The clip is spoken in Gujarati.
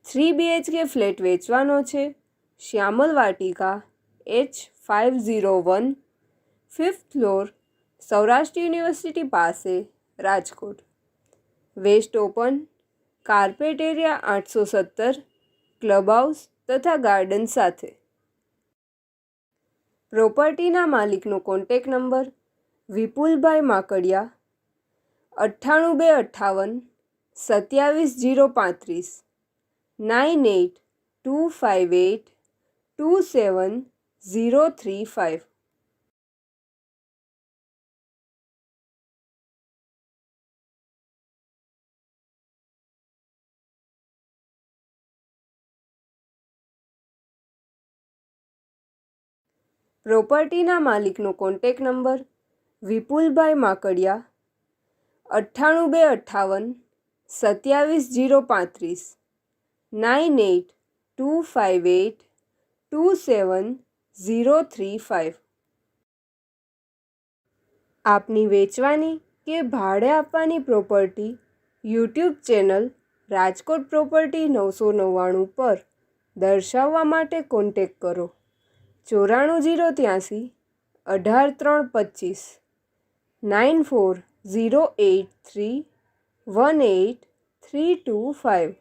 3 BHK ફ્લેટ વેચવાનો છે. Shyamal Vatika H501, 5th floor, Saurashtra university પાસે, Rajkot. West open, carpet area 817, club house તથા ગાર્ડન સાથે. પ્રોપર્ટીના માલિકનો કોન્ટેક નંબર વિપુલભાઈ માકડિયા 98 258 27 035 27035. પ્રોપર્ટીના માલિકનો કોન્ટેક નંબર વિપુલભાઈ માકડિયા 98 258 27 035 27035. આપની વેચવાની કે ભાડે આપવાની property YouTube channel Rajkot property 999 પર દર્શાવવા માટે કોન્ટેક કરો 94 083 25 94 083 18325.